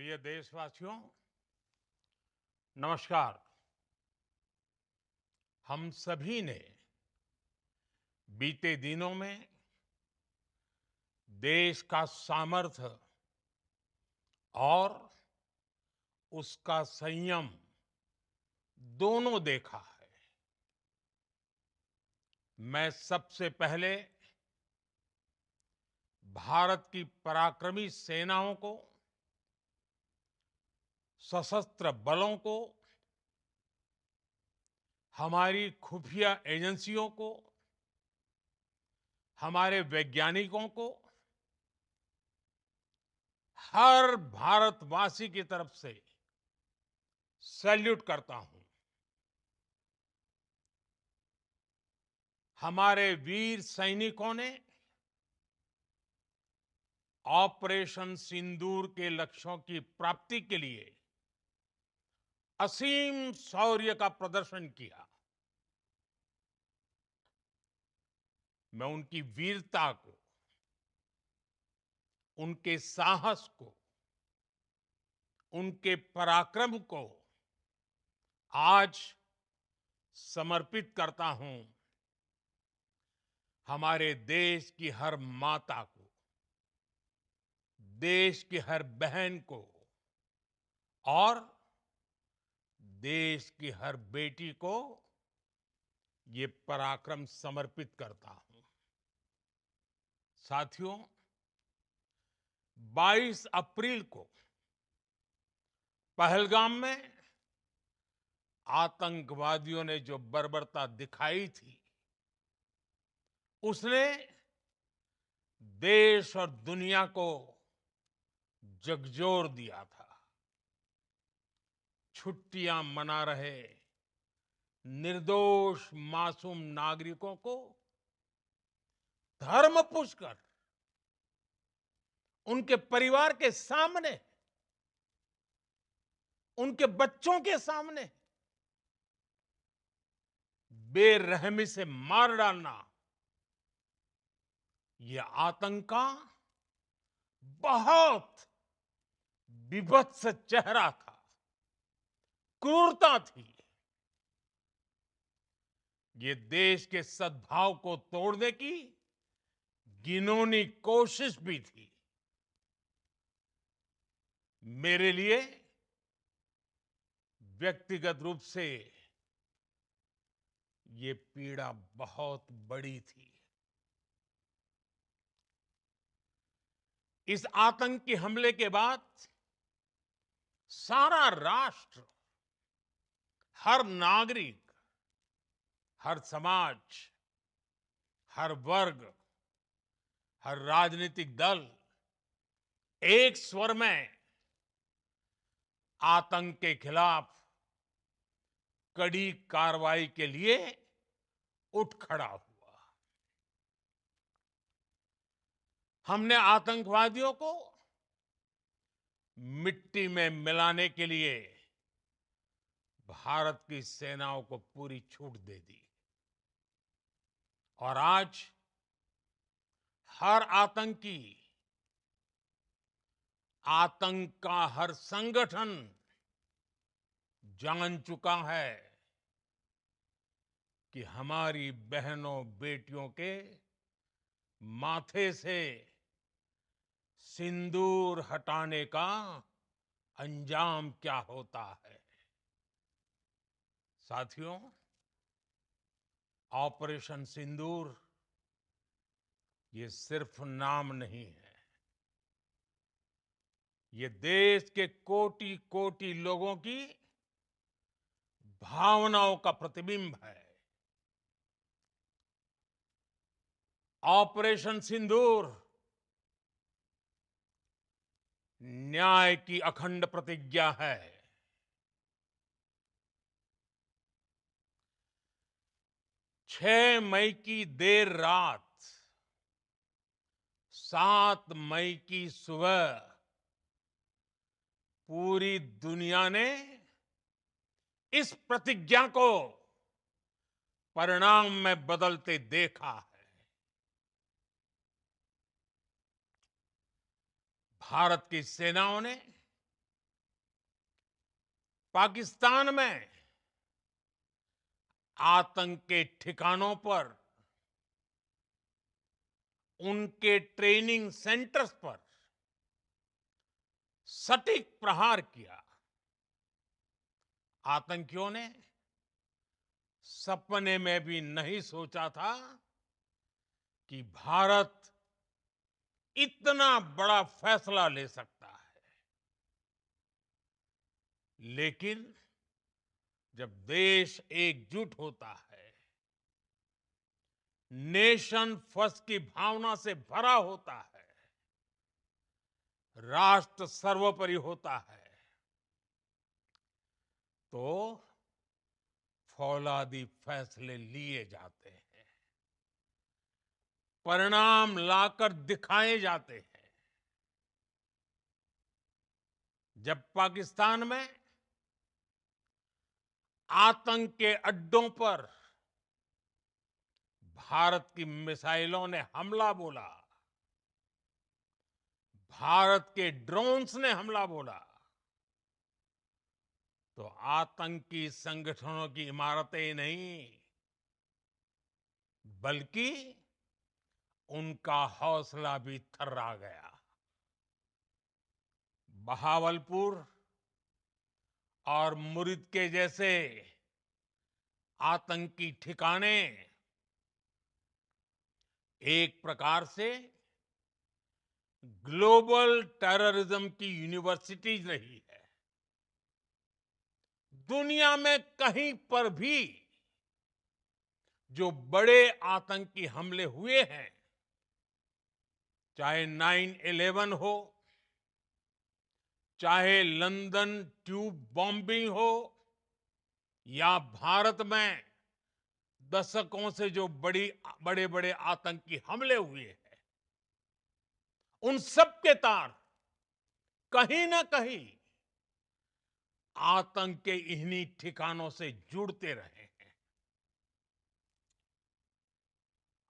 प्रिय देशवासियों, नमस्कार। हम सभी ने बीते दिनों में देश का सामर्थ्य और उसका संयम दोनों देखा है। मैं सबसे पहले भारत की पराक्रमी सेनाओं को, सशस्त्र बलों को, हमारी खुफिया एजेंसियों को, हमारे वैज्ञानिकों को, हर भारतवासी की तरफ से सैल्यूट करता हूं। हमारे वीर सैनिकों ने ऑपरेशन सिंदूर के लक्ष्यों की प्राप्ति के लिए असीम शौर्य का प्रदर्शन किया। मैं उनकी वीरता को, उनके साहस को, उनके पराक्रम को आज समर्पित करता हूं हमारे देश की हर माता को, देश की हर बहन को और देश की हर बेटी को ये पराक्रम समर्पित करता हूं। साथियों, 22 अप्रैल को पहलगाम में आतंकवादियों ने जो बर्बरता दिखाई थी, उसने देश और दुनिया को झकझोर दिया था। छुट्टियां मना रहे निर्दोष मासूम नागरिकों को धर्म पूछकर उनके परिवार के सामने, उनके बच्चों के सामने बेरहमी से मार डालना, यह आतंक का बहुत बीभत्स चेहरा था, क्रूरता थी। ये देश के सद्भाव को तोड़ने की घिनौनी कोशिश भी थी। मेरे लिए व्यक्तिगत रूप से ये पीड़ा बहुत बड़ी थी। इस आतंकी हमले के बाद सारा राष्ट्र, हर नागरिक, हर समाज, हर वर्ग, हर राजनीतिक दल एक स्वर में आतंक के खिलाफ कड़ी कार्रवाई के लिए उठ खड़ा हुआ। हमने आतंकवादियों को मिट्टी में मिलाने के लिए भारत की सेनाओं को पूरी छूट दे दी और आज हर आतंकी, आतंक का हर संगठन जान चुका है कि हमारी बहनों बेटियों के माथे से सिंदूर हटाने का अंजाम क्या होता है। साथियों, ऑपरेशन सिंदूर ये सिर्फ नाम नहीं है, ये देश के कोटि कोटि लोगों की भावनाओं का प्रतिबिंब है। ऑपरेशन सिंदूर न्याय की अखंड प्रतिज्ञा है। 6 मई की देर रात, 7 मई की सुबह पूरी दुनिया ने इस प्रतिज्ञा को परिणाम में बदलते देखा है। भारत की सेनाओं ने पाकिस्तान में आतंक के ठिकानों पर, उनके ट्रेनिंग सेंटर्स पर सटीक प्रहार किया। आतंकियों ने सपने में भी नहीं सोचा था कि भारत इतना बड़ा फैसला ले सकता है। लेकिन जब देश एकजुट होता है, नेशन फर्स्ट की भावना से भरा होता है, राष्ट्र सर्वोपरि होता है, तो फौलादी फैसले लिए जाते हैं, परिणाम लाकर दिखाए जाते हैं। जब पाकिस्तान में आतंक के अड्डों पर भारत की मिसाइलों ने हमला बोला, भारत के ड्रोन्स ने हमला बोला, तो आतंकी संगठनों की इमारतें नहीं, बल्कि उनका हौसला भी थर्रा गया। बहावलपुर और मुरिद के जैसे आतंकी ठिकाने एक प्रकार से ग्लोबल टेररिज्म की यूनिवर्सिटीज रही है। दुनिया में कहीं पर भी जो बड़े आतंकी हमले हुए हैं, चाहे 9/11 हो, चाहे लंदन ट्यूब बॉम्बिंग हो, या भारत में दशकों से जो बड़े बड़े आतंकी हमले हुए हैं, उन सब के तार कहीं ना कहीं आतंक के इन्हीं ठिकानों से जुड़ते रहे हैं।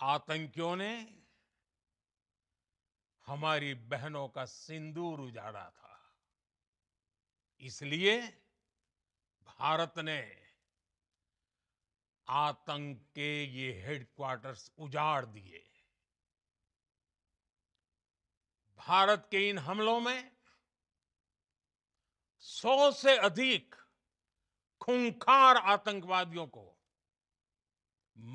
आतंकियों ने हमारी बहनों का सिंदूर उजाड़ा था, इसलिए भारत ने आतंक के ये हेडक्वार्टर्स उजाड़ दिए। भारत के इन हमलों में 100 से अधिक खूंखार आतंकवादियों को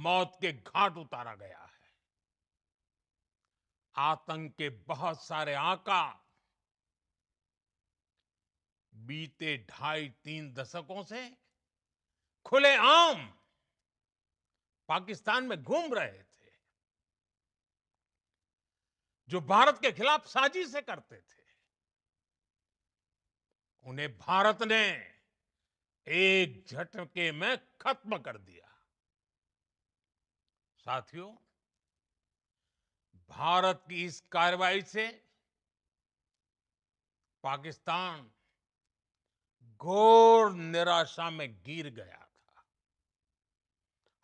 मौत के घाट उतारा गया है। आतंक के बहुत सारे आका बीते 2.5-3 दशकों से खुलेआम पाकिस्तान में घूम रहे थे, जो भारत के खिलाफ साजिशें करते थे। उन्हें भारत ने एक झटके में खत्म कर दिया। साथियों, भारत की इस कार्रवाई से पाकिस्तान घोर निराशा में गिर गया था,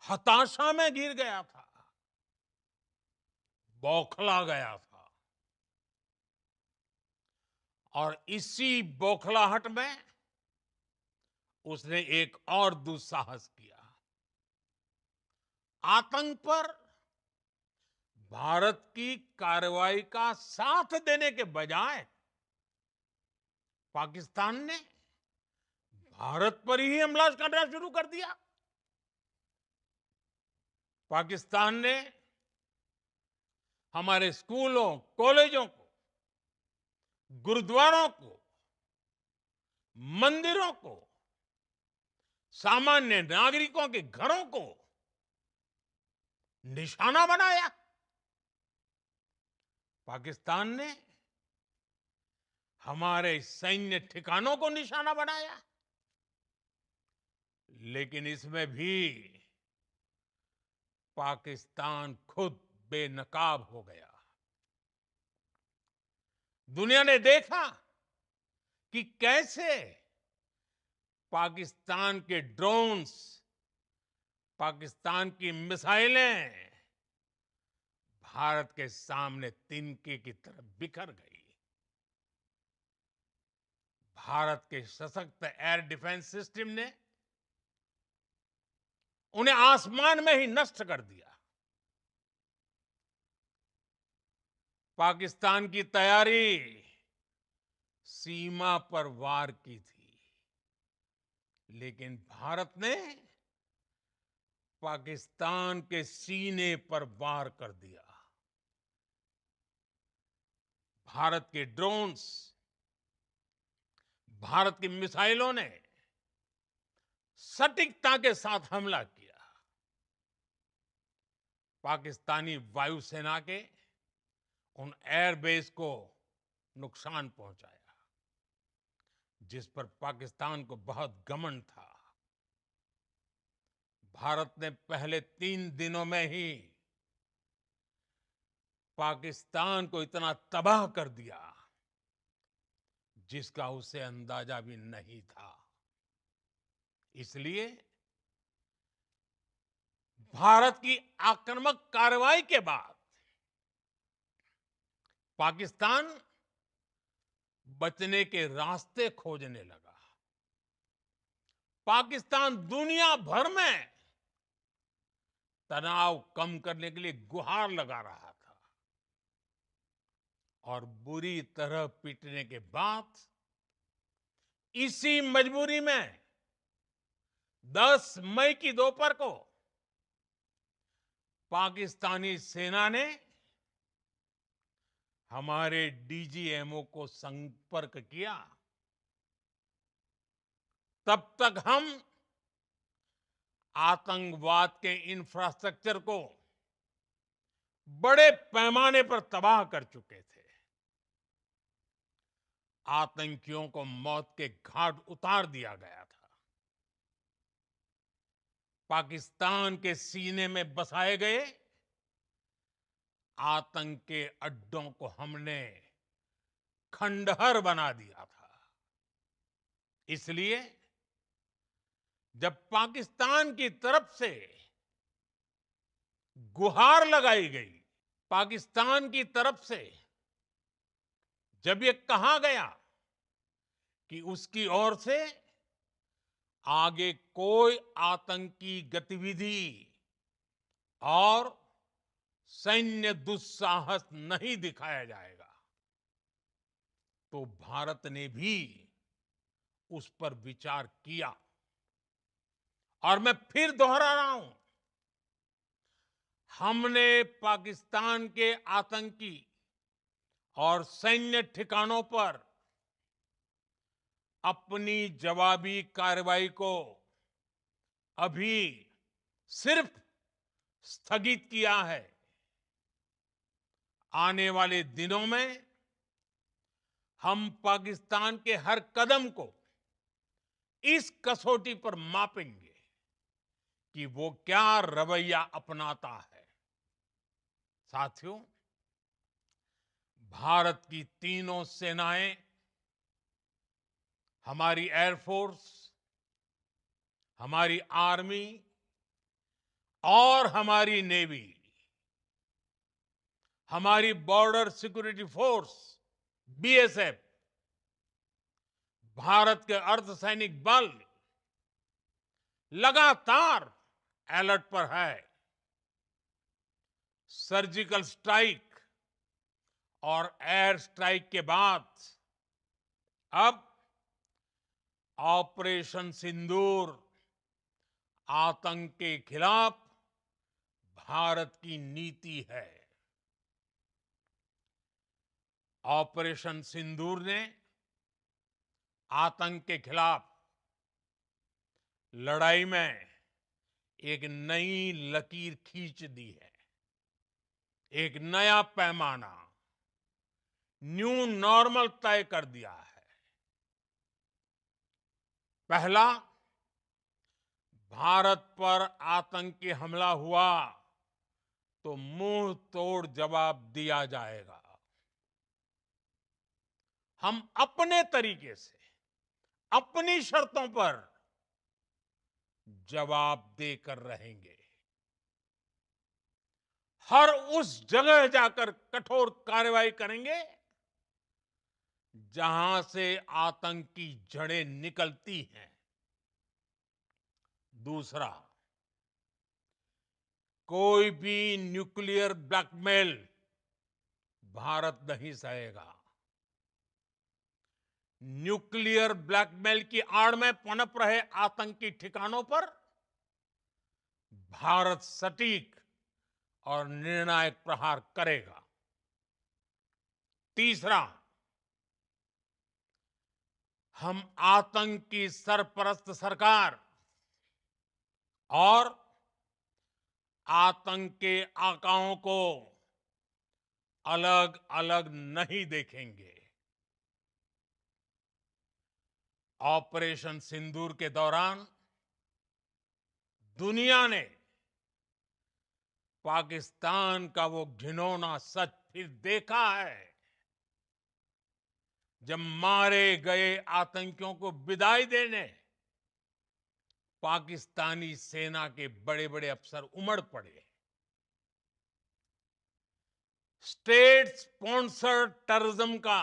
हताशा में गिर गया था, बौखला गया था। और इसी बौखलाहट में उसने एक और दुस्साहस किया। आतंक पर भारत की कार्रवाई का साथ देने के बजाय पाकिस्तान ने भारत पर ही हमला करना शुरू कर दिया। पाकिस्तान ने हमारे स्कूलों, कॉलेजों को, गुरुद्वारों को, मंदिरों को, सामान्य नागरिकों के घरों को निशाना बनाया। पाकिस्तान ने हमारे सैन्य ठिकानों को निशाना बनाया। लेकिन इसमें भी पाकिस्तान खुद बेनकाब हो गया। दुनिया ने देखा कि कैसे पाकिस्तान के ड्रोन्स, पाकिस्तान की मिसाइलें भारत के सामने तिनके की तरह बिखर गई। भारत के सशक्त एयर डिफेंस सिस्टम ने उन्हें आसमान में ही नष्ट कर दिया। पाकिस्तान की तैयारी सीमा पर वार की थी, लेकिन भारत ने पाकिस्तान के सीने पर वार कर दिया। भारत के ड्रोन्स, भारत की मिसाइलों ने सटीकता के साथ हमला किया। पाकिस्तानी वायुसेना के उन एयरबेस को नुकसान पहुंचाया, जिस पर पाकिस्तान को बहुत घमंड था। भारत ने पहले 3 दिनों में ही पाकिस्तान को इतना तबाह कर दिया, जिसका उसे अंदाजा भी नहीं था। इसलिए भारत की आक्रामक कार्रवाई के बाद पाकिस्तान बचने के रास्ते खोजने लगा। पाकिस्तान दुनिया भर में तनाव कम करने के लिए गुहार लगा रहा था, और बुरी तरह पीटने के बाद इसी मजबूरी में 10 मई की दोपहर को पाकिस्तानी सेना ने हमारे डीजीएमओ को संपर्क किया। तब तक हम आतंकवाद के इंफ्रास्ट्रक्चर को बड़े पैमाने पर तबाह कर चुके थे। आतंकियों को मौत के घाट उतार दिया गया था। पाकिस्तान के सीने में बसाए गए आतंक के अड्डों को हमने खंडहर बना दिया था। इसलिए जब पाकिस्तान की तरफ से गुहार लगाई गई, पाकिस्तान की तरफ से जब ये कहा गया कि उसकी ओर से आगे कोई आतंकी गतिविधि और सैन्य दुस्साहस नहीं दिखाया जाएगा, तो भारत ने भी उस पर विचार किया। और मैं फिर दोहरा रहा हूं, हमने पाकिस्तान के आतंकी और सैन्य ठिकानों पर अपनी जवाबी कार्रवाई को अभी सिर्फ स्थगित किया है। आने वाले दिनों में हम पाकिस्तान के हर कदम को इस कसौटी पर मापेंगे कि वो क्या रवैया अपनाता है। साथियों, भारत की तीनों सेनाएं, हमारी एयरफोर्स, हमारी आर्मी और हमारी नेवी, हमारी border security force BSF, Bharat के अर्धसैनिक बल लगातार अलर्ट पर है। सर्जिकल स्ट्राइक और एयर स्ट्राइक के बाद अब ऑपरेशन सिंदूर आतंक के खिलाफ भारत की नीति है। ऑपरेशन सिंदूर ने आतंक के खिलाफ लड़ाई में एक नई लकीर खींच दी है, एक नया पैमाना, न्यू नॉर्मल तय कर दिया है। पहला, भारत पर आतंकी हमला हुआ तो मुंह तोड़ जवाब दिया जाएगा। हम अपने तरीके से, अपनी शर्तों पर जवाब देकर रहेंगे। हर उस जगह जाकर कठोर कार्रवाई करेंगे जहां से आतंक की जड़ें निकलती हैं। दूसरा, कोई भी न्यूक्लियर ब्लैकमेल भारत नहीं सहेगा। न्यूक्लियर ब्लैकमेल की आड़ में पनप रहे आतंकी ठिकानों पर भारत सटीक और निर्णायक प्रहार करेगा। तीसरा, हम आतंक की सरपरस्त सरकार और आतंक के आकाओं को अलग अलग नहीं देखेंगे। ऑपरेशन सिंदूर के दौरान दुनिया ने पाकिस्तान का वो घिनौना सच फिर देखा है, जब मारे गए आतंकियों को विदाई देने पाकिस्तानी सेना के बड़े बड़े अफसर उमड़ पड़े। स्टेट स्पॉन्सर्ड टेररिज्म का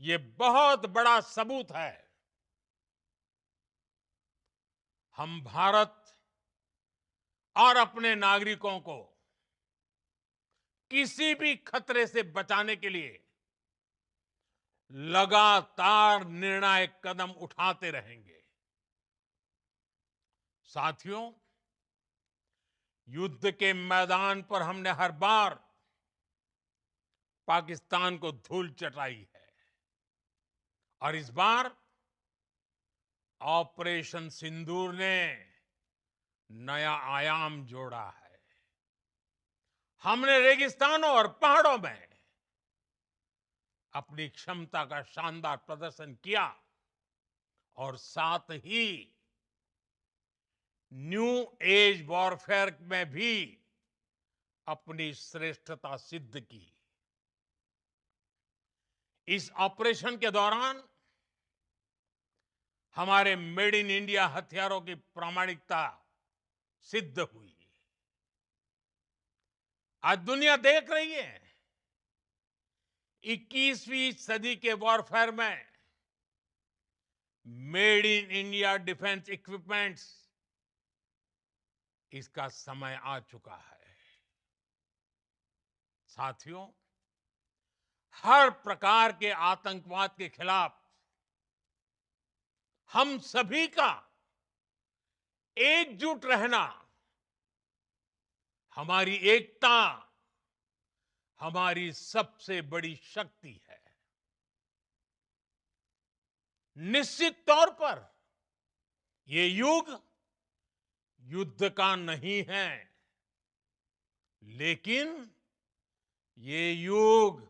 ये बहुत बड़ा सबूत है। हम भारत और अपने नागरिकों को किसी भी खतरे से बचाने के लिए लगातार निर्णायक कदम उठाते रहेंगे। साथियों, युद्ध के मैदान पर हमने हर बार पाकिस्तान को धूल चटाई है और इस बार ऑपरेशन सिंदूर ने नया आयाम जोड़ा है। हमने रेगिस्तानों और पहाड़ों में अपनी क्षमता का शानदार प्रदर्शन किया और साथ ही न्यू एज वॉरफेयर में भी अपनी श्रेष्ठता सिद्ध की। इस ऑपरेशन के दौरान हमारे मेड इन इंडिया हथियारों की प्रामाणिकता सिद्ध हुई। आज दुनिया देख रही है 21वीं सदी के वॉरफेयर में made in India defence equipments, इसका समय आ चुका है। साथियों, हर प्रकार के आतंकवाद के खिलाफ हम सभी का एकजुट रहना हमारी एकता, हमारी सबसे बड़ी शक्ति है। निश्चित तौर पर ये युग युद्ध का नहीं है, लेकिन ये युग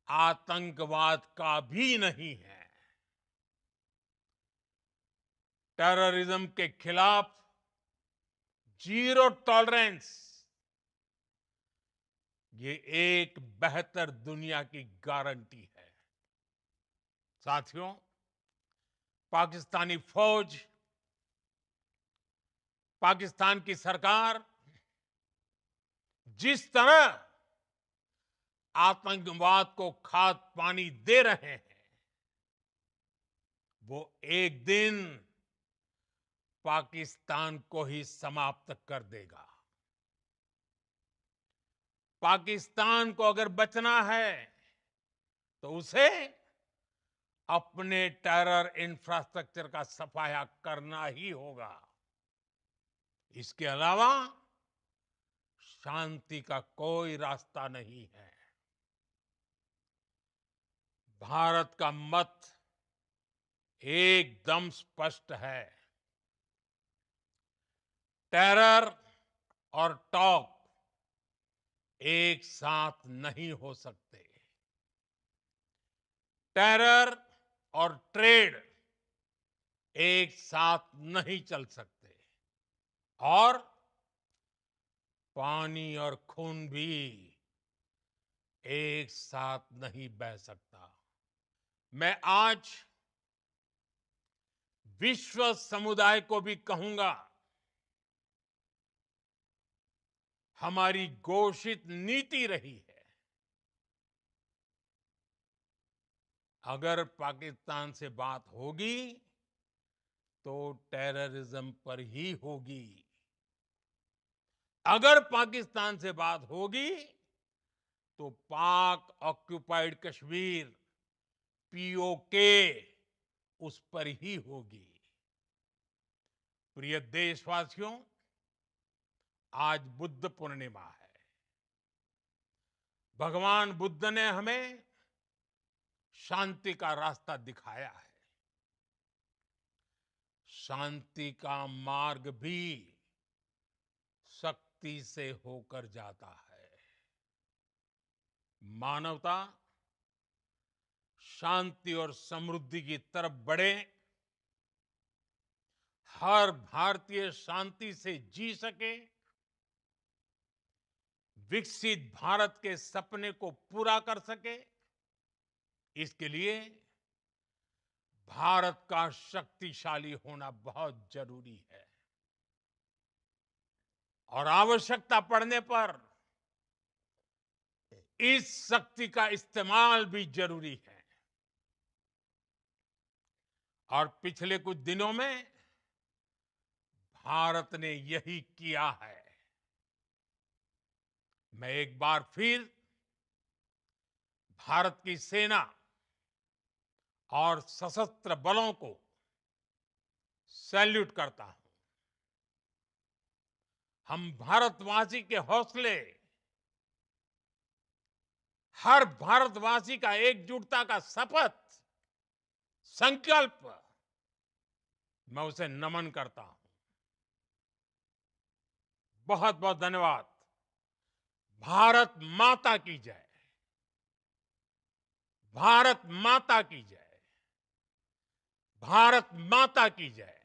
आतंकवाद का भी नहीं है। टेररिज्म के खिलाफ जीरो टॉलरेंस, ये एक बेहतर दुनिया की गारंटी है। साथियों, पाकिस्तानी फौज, पाकिस्तान की सरकार जिस तरह आतंकवाद को खाद पानी दे रहे हैं, वो एक दिन पाकिस्तान को ही समाप्त कर देगा। पाकिस्तान को अगर बचना है तो उसे अपने टेरर इंफ्रास्ट्रक्चर का सफाया करना ही होगा। इसके अलावा शांति का कोई रास्ता नहीं है। भारत का मत एकदम स्पष्ट है। टेरर और टॉक एक साथ नहीं हो सकते। टेरर और ट्रेड एक साथ नहीं चल सकते और पानी और खून भी एक साथ नहीं बह सकता। मैं आज विश्व समुदाय को भी कहूंगा, हमारी घोषित नीति रही है अगर पाकिस्तान से बात होगी तो टेररिज्म पर ही होगी। अगर पाकिस्तान से बात होगी तो पाक ऑक्युपाइड कश्मीर पीओके उस पर ही होगी। प्रिय देशवासियों, आज बुद्ध पूर्णिमा है। भगवान बुद्ध ने हमें शांति का रास्ता दिखाया है। शांति का मार्ग भी शक्ति से होकर जाता है। मानवता शांति और समृद्धि की तरफ बढ़े, हर भारतीय शांति से जी सके, विकसित भारत के सपने को पूरा कर सके, इसके लिए भारत का शक्तिशाली होना बहुत जरूरी है। और आवश्यकता पड़ने पर इस शक्ति का इस्तेमाल भी जरूरी है। और पिछले कुछ दिनों में भारत ने यही किया है। मैं एक बार फिर भारत की सेना और सशस्त्र बलों को सैल्यूट करता हूं। हम भारतवासी के हौसले, हर भारतवासी का एकजुटता का शपथ, संकल्प, मैं उसे नमन करता हूं। बहुत बहुत धन्यवाद। भारत माता की जय। भारत माता की जय। भारत माता की जय।